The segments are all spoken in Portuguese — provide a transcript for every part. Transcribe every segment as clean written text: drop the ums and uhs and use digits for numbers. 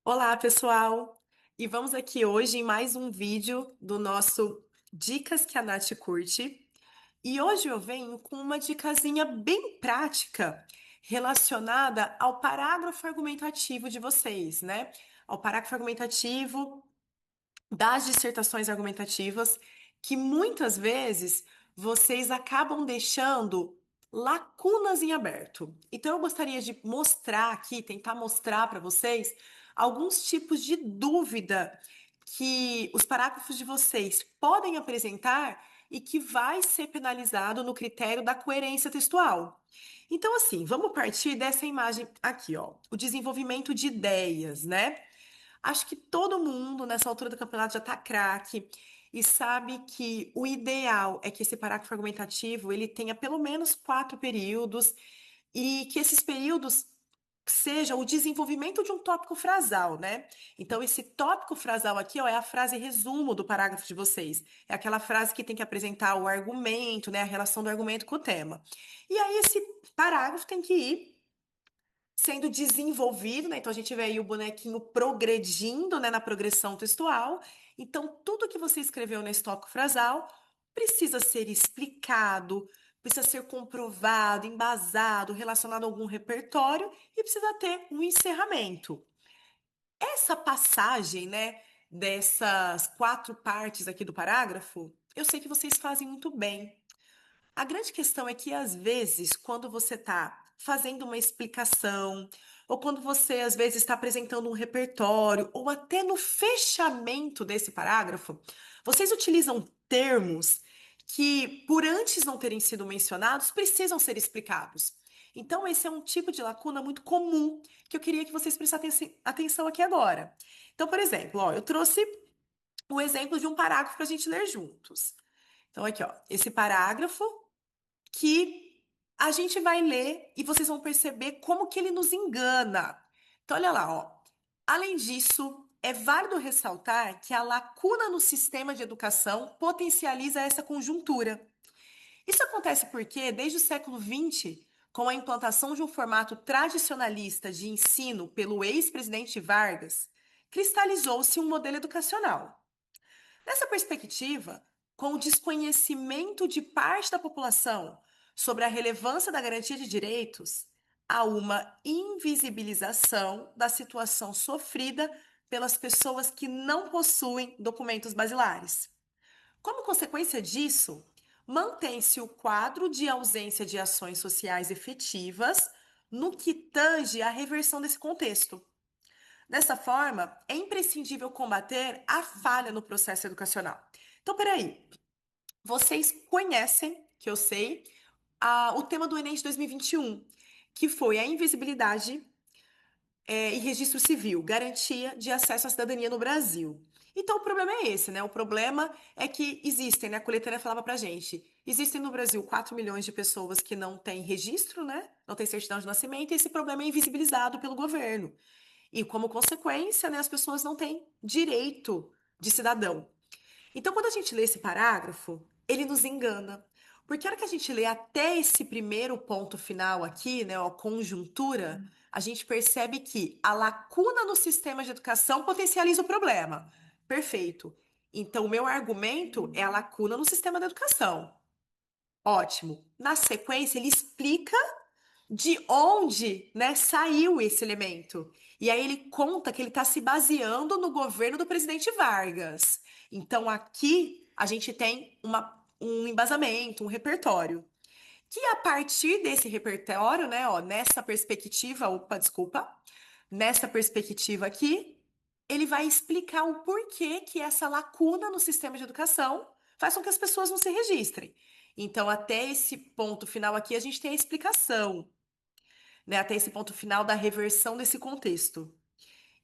Olá, pessoal! E vamos aqui hoje em mais um vídeo do nosso Dicas que a Nath curte. E hoje eu venho com uma dicasinha bem prática relacionada ao parágrafo argumentativo de vocês, né? Ao parágrafo argumentativo das dissertações argumentativas, que muitas vezes vocês acabam deixando lacunas em aberto. Então, eu gostaria de mostrar aqui, tentar mostrar para vocês alguns tipos de dúvida que os parágrafos de vocês podem apresentar e que vai ser penalizado no critério da coerência textual. Então, assim, vamos partir dessa imagem aqui, ó, o desenvolvimento de ideias, né? Acho que todo mundo nessa altura do campeonato já tá craque e sabe que o ideal é que esse parágrafo argumentativo ele tenha pelo menos 4 períodos e que esses períodos seja o desenvolvimento de um tópico frasal, né? Então, esse tópico frasal aqui, ó, é a frase resumo do parágrafo de vocês. É aquela frase que tem que apresentar o argumento, né? A relação do argumento com o tema. E aí, esse parágrafo tem que ir sendo desenvolvido, né? Então a gente vê aí o bonequinho progredindo, né, na progressão textual. Então tudo que você escreveu nesse tópico frasal precisa ser explicado, precisa ser comprovado, embasado, relacionado a algum repertório e precisa ter um encerramento. Essa passagem, né, dessas 4 partes aqui do parágrafo, eu sei que vocês fazem muito bem. A grande questão é que, às vezes, quando você está fazendo uma explicação, ou quando você, às vezes, está apresentando um repertório, ou até no fechamento desse parágrafo, vocês utilizam termos que, por antes não terem sido mencionados, precisam ser explicados. Então, esse é um tipo de lacuna muito comum que eu queria que vocês prestassem atenção aqui agora. Então, por exemplo, ó, eu trouxe o exemplo de um parágrafo para a gente ler juntos. Então, aqui, ó, esse parágrafo que a gente vai ler e vocês vão perceber como que ele nos engana. Então, olha lá, ó. Além disso, é válido ressaltar que a lacuna no sistema de educação potencializa essa conjuntura. Isso acontece porque, desde o século XX, com a implantação de um formato tradicionalista de ensino pelo ex-presidente Vargas, cristalizou-se um modelo educacional. Nessa perspectiva, com o desconhecimento de parte da população sobre a relevância da garantia de direitos, há uma invisibilização da situação sofrida pelas pessoas que não possuem documentos basilares. Como consequência disso, mantém-se o quadro de ausência de ações sociais efetivas no que tange à reversão desse contexto. Dessa forma, é imprescindível combater a falha no processo educacional. Então, peraí, vocês conhecem, que eu sei, o tema do Enem de 2021, que foi a invisibilidade e registro civil, garantia de acesso à cidadania no Brasil. Então, o problema é esse, né? O problema é que existem, né? A coletânea falava pra gente, existem no Brasil 4 milhões de pessoas que não têm registro, né? Não têm certidão de nascimento, e esse problema é invisibilizado pelo governo. E, como consequência, né, as pessoas não têm direito de cidadão. Então, quando a gente lê esse parágrafo, ele nos engana. Porque a hora que a gente lê até esse primeiro ponto final aqui, né, a conjuntura, a gente percebe que a lacuna no sistema de educação potencializa o problema. Perfeito. Então, o meu argumento é a lacuna no sistema da educação. Ótimo. Na sequência, ele explica de onde, né, saiu esse elemento. E aí ele conta que ele está se baseando no governo do presidente Vargas. Então aqui a gente tem um embasamento, um repertório. Que a partir desse repertório, né, ó, nessa perspectiva, opa, desculpa, nessa perspectiva aqui, ele vai explicar o porquê que essa lacuna no sistema de educação faz com que as pessoas não se registrem. Então, até esse ponto final aqui, a gente tem a explicação, né, até esse ponto final da reversão desse contexto.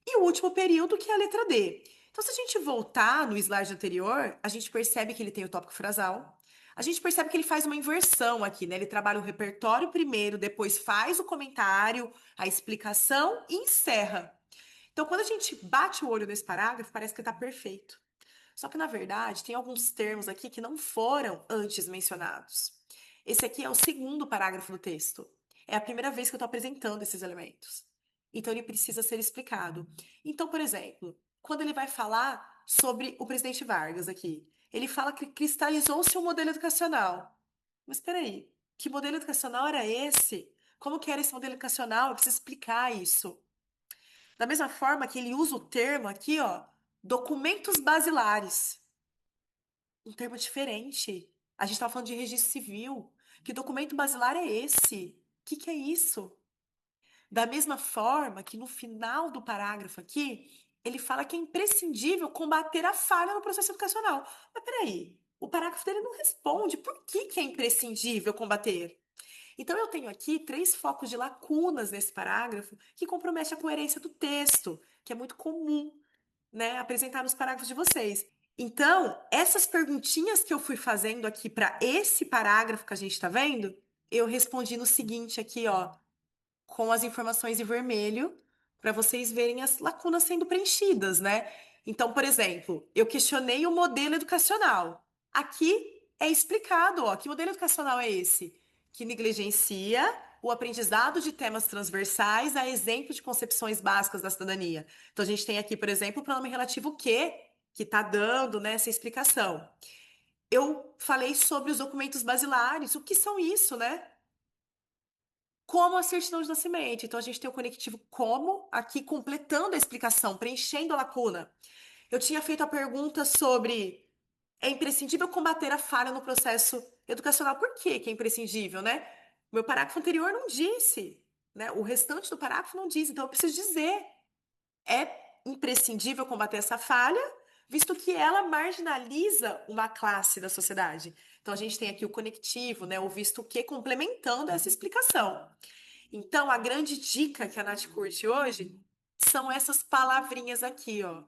E o último período, que é a letra D. Então, se a gente voltar no slide anterior, a gente percebe que ele tem o tópico frasal. A gente percebe que ele faz uma inversão aqui, né? Ele trabalha o repertório primeiro, depois faz o comentário, a explicação e encerra. Então, quando a gente bate o olho nesse parágrafo, parece que está perfeito. Só que, na verdade, tem alguns termos aqui que não foram antes mencionados. Esse aqui é o segundo parágrafo do texto. É a primeira vez que eu estou apresentando esses elementos. Então ele precisa ser explicado. Então, por exemplo, quando ele vai falar sobre o presidente Vargas aqui, ele fala que cristalizou-se um modelo educacional. Mas espera aí, que modelo educacional era esse? Como que era esse modelo educacional? Eu preciso explicar isso. Da mesma forma que ele usa o termo aqui, ó, documentos basilares. Um termo diferente. A gente estava falando de registro civil. Que documento basilar é esse? O que é isso? Da mesma forma que no final do parágrafo aqui, ele fala que é imprescindível combater a falha no processo educacional. Mas peraí, o parágrafo dele não responde por que é imprescindível combater. Então, eu tenho aqui três focos de lacunas nesse parágrafo que comprometem a coerência do texto, que é muito comum, né, apresentar nos parágrafos de vocês. Então, essas perguntinhas que eu fui fazendo aqui para esse parágrafo que a gente está vendo, eu respondi no seguinte aqui, ó, com as informações em vermelho, para vocês verem as lacunas sendo preenchidas, né? Então, por exemplo, eu questionei o modelo educacional. Aqui é explicado, ó, que modelo educacional é esse? Que negligencia o aprendizado de temas transversais a exemplo de concepções básicas da cidadania. Então, a gente tem aqui, por exemplo, o pronome relativo que está dando, né, essa explicação. Eu falei sobre os documentos basilares. O que são isso, né? Como a certidão de nascimento. Então, a gente tem o conectivo como aqui completando a explicação, preenchendo a lacuna. Eu tinha feito a pergunta sobre é imprescindível combater a falha no processo educacional. Por que é imprescindível, né? O meu parágrafo anterior não disse, né? O restante do parágrafo não diz, então eu preciso dizer. É imprescindível combater essa falha, visto que ela marginaliza uma classe da sociedade. Então, a gente tem aqui o conectivo, né? O visto que complementando essa explicação. Então, a grande dica que a Nath curte hoje são essas palavrinhas aqui, ó.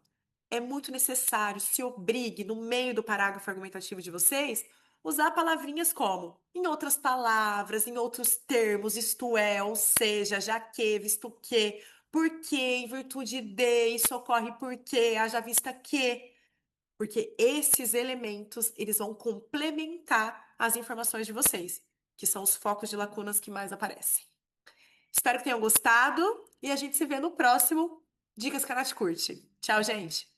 É muito necessário, se obrigue, no meio do parágrafo argumentativo de vocês, usar palavrinhas como em outras palavras, em outros termos, isto é, ou seja, já que, visto que, porque, em virtude de, isso ocorre porque, haja vista que. Porque esses elementos, eles vão complementar as informações de vocês, que são os focos de lacunas que mais aparecem. Espero que tenham gostado e a gente se vê no próximo Dicas que a Nath curte. Tchau, gente!